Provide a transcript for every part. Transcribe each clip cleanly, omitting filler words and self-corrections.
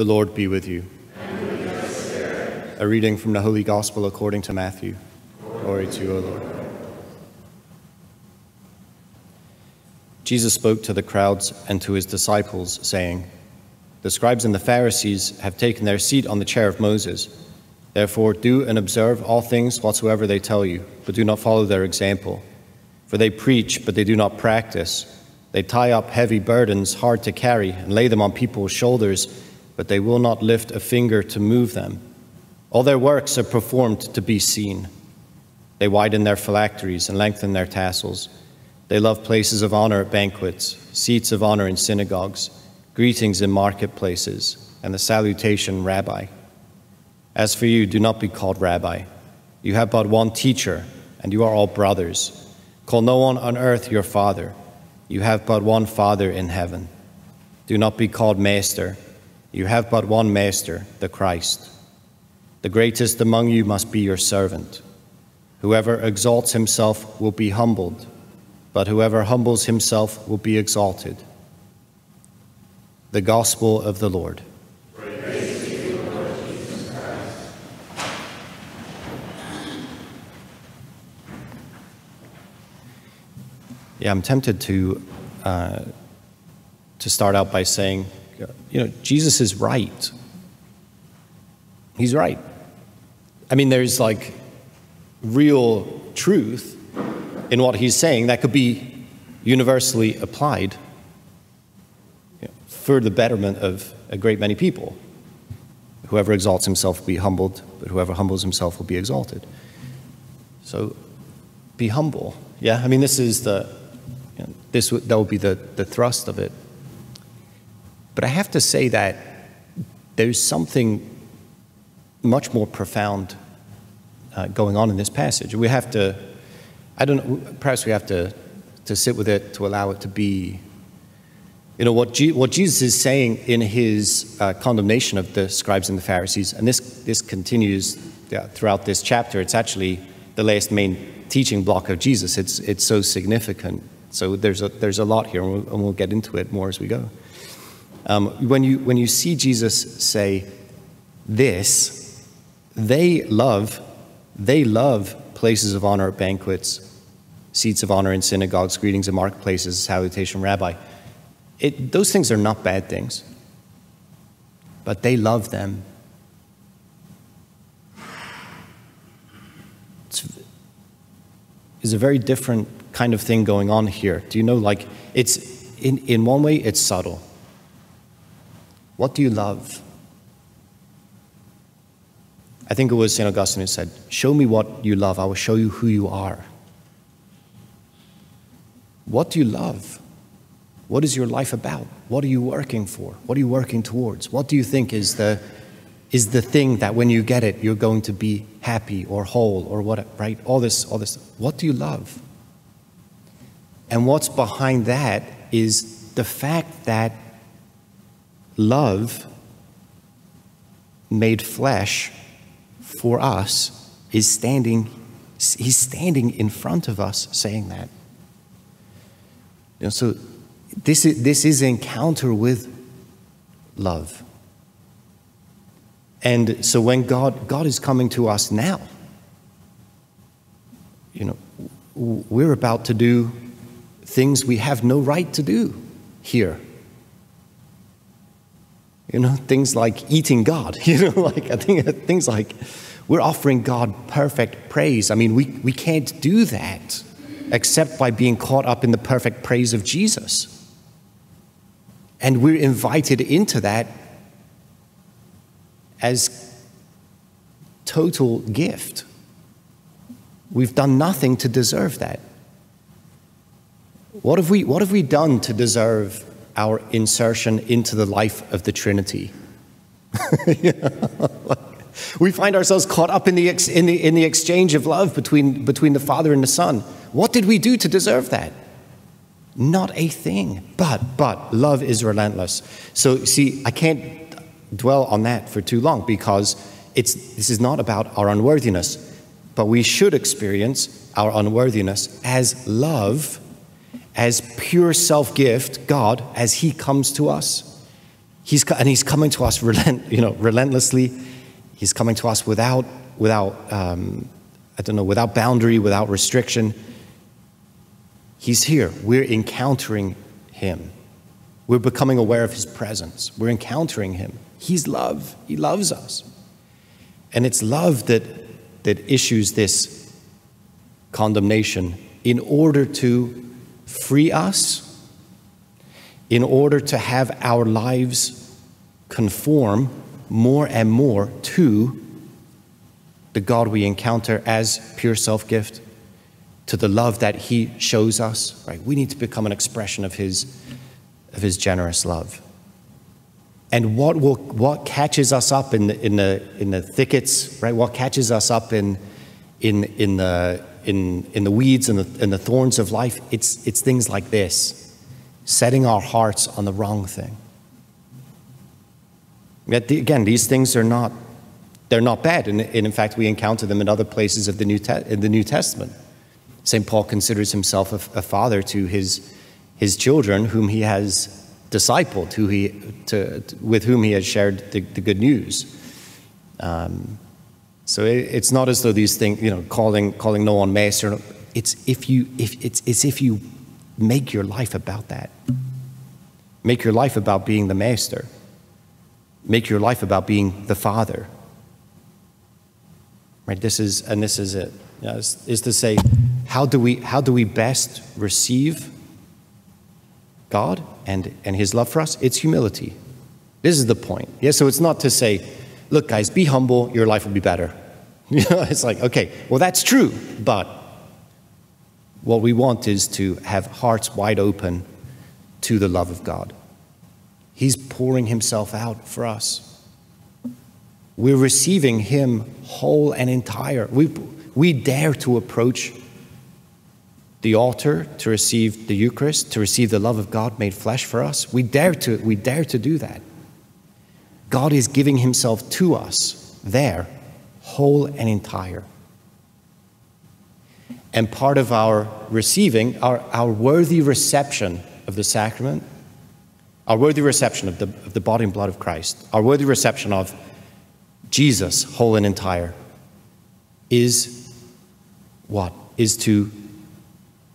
The Lord be with you. And with your spirit. A reading from the Holy Gospel according to Matthew. Glory to you, O Lord. Jesus spoke to the crowds and to his disciples, saying, "The scribes and the Pharisees have taken their seat on the chair of Moses. Therefore do and observe all things whatsoever they tell you, but do not follow their example. For they preach, but they do not practice. They tie up heavy burdens hard to carry and lay them on people's shoulders, but they will not lift a finger to move them. All their works are performed to be seen. They widen their phylacteries and lengthen their tassels. They love places of honor at banquets, seats of honor in synagogues, greetings in marketplaces, and the salutation, Rabbi. As for you, do not be called Rabbi. You have but one teacher, and you are all brothers. Call no one on earth your father. You have but one Father in heaven. Do not be called Master. You have but one Master, the Christ. The greatest among you must be your servant. Whoever exalts himself will be humbled, but whoever humbles himself will be exalted." The Gospel of the Lord. Praise to you, Lord Jesus Christ. Yeah, I'm tempted to start out by saying, Jesus is right. He's right. I mean, there's like real truth in what he's saying that could be universally applied for the betterment of a great many people. Whoever exalts himself will be humbled, but whoever humbles himself will be exalted. So be humble. Yeah, I mean, this is that will be the thrust of it. But I have to say that there's something much more profound going on in this passage. We have to, perhaps we have to sit with it to allow it to be, what Jesus is saying in his condemnation of the scribes and the Pharisees, and this continues throughout this chapter. It's actually the last main teaching block of Jesus. It's so significant. So there's a lot here, and we'll get into it more as we go. When you see Jesus say this, they love places of honor at banquets, seats of honor in synagogues, greetings in marketplaces, salutation, Rabbi. Those things are not bad things, but they love them. It's a very different kind of thing going on here. Do you know, like, it's in one way it's subtle. What do you love? I think it was St. Augustine who said, "Show me what you love, I will show you who you are." What do you love? What is your life about? What are you working for? What are you working towards? What do you think is the thing that when you get it, you're going to be happy or whole or what, right? All this. What do you love? And what's behind that is the fact that love made flesh for us he's standing in front of us saying that. So this is encounter with love. And so when God is coming to us now, we're about to do things we have no right to do here. Things like eating God, I think things like we're offering God perfect praise. I mean, we can't do that except by being caught up in the perfect praise of Jesus. And we're invited into that as total gift. We've done nothing to deserve that. What have we done to deserve our insertion into the life of the Trinity? We find ourselves caught up in the exchange of love between the Father and the Son. What did we do to deserve that? Not a thing. But love is relentless. So see, I can't dwell on that for too long because this is not about our unworthiness, but we should experience our unworthiness as love, as pure self-gift, God, as he comes to us. He's coming to us relentlessly. He's coming to us without boundary, without restriction. He's here. We're encountering him. We're becoming aware of his presence. We're encountering him. He's love. He loves us. And it's love that issues this condemnation in order to free us, in order to have our lives conform more and more to the God we encounter as pure self-gift, to the love that he shows us, right? We need to become an expression of his generous love. And what catches us up in the thickets, right? What catches us up in the weeds and the thorns of life? It's things like this, setting our hearts on the wrong thing. Yet again, these things are not bad, and in fact, we encounter them in other places of the New Testament. St. Paul considers himself a father to his children, whom he has discipled, with whom he has shared the good news. So it's not as though these things, calling no one master. It's if you make your life about that. Make your life about being the master. Make your life about being the father. Right? This is it. Is to say, how do we best receive God and his love for us? It's humility. This is the point. Yeah, so it's not to say, look guys, be humble, your life will be better. It's like, okay, well that's true, but what we want is to have hearts wide open to the love of God. He's pouring himself out for us. We're receiving him whole and entire. We dare to approach the altar to receive the Eucharist, to receive the love of God made flesh for us. We dare to do that. God is giving himself to us there, whole and entire. And part of our receiving, our worthy reception of the sacrament, our worthy reception of the body and blood of Christ, our worthy reception of Jesus, whole and entire, is what? Is to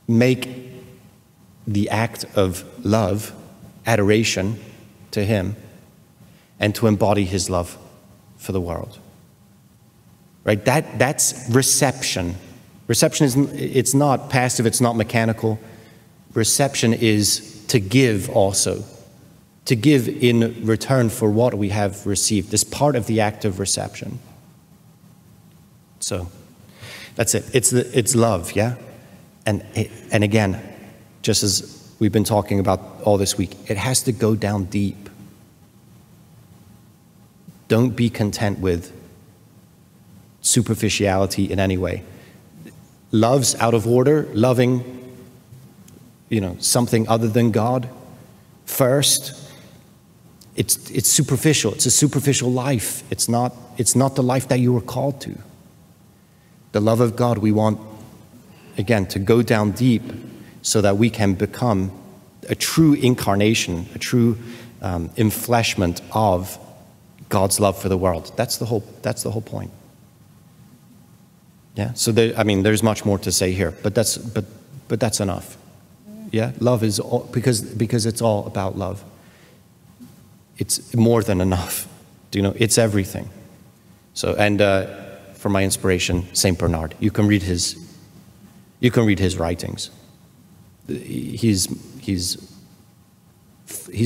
make the act of love, adoration to him, and to embody his love for the world. Right? That's reception. Reception it's not passive, it's not mechanical. Reception is to give also. To give in return for what we have received. It's part of the act of reception. So that's it. It's love, yeah? And again, just as we've been talking about all this week, it has to go down deep. Don't be content with superficiality in any way. Love's out of order, loving, something other than God first. It's superficial. It's a superficial life. It's not the life that you were called to. The love of God, we want, again, to go down deep so that we can become a true incarnation, a true enfleshment of God's love for the world. That's the whole point. Yeah. So there's much more to say here, but that's enough. Yeah. Love is all, because it's all about love. It's more than enough. It's everything. So, and for my inspiration, Saint Bernard. You can read his writings. He's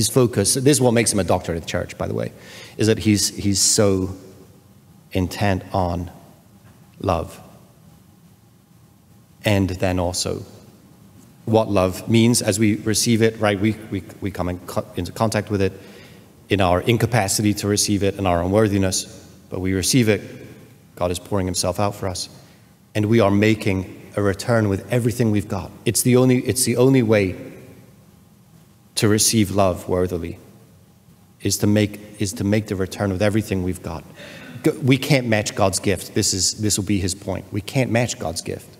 focused. This is what makes him a doctor of the church, by the way, is that he's so intent on love. And then also what love means as we receive it, right? We come into contact with it in our incapacity to receive it, in our unworthiness, but we receive it. God is pouring himself out for us, and we are making a return with everything we've got. It's the only way to receive love worthily, is to make the return with everything we've got. We can't match God's gift. This will be his point. We can't match God's gift,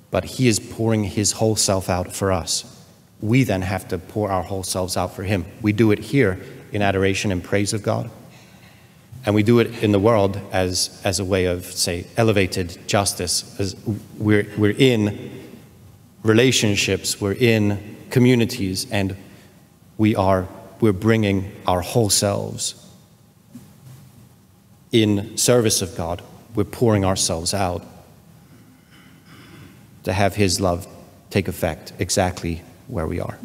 but he is pouring his whole self out for us. We then have to pour our whole selves out for him. We do it here in adoration and praise of God. And we do it in the world as a way of, say, elevated justice. As we're in relationships, we're in communities, and we're bringing our whole selves in service of God. We're pouring ourselves out to have his love take effect exactly where we are.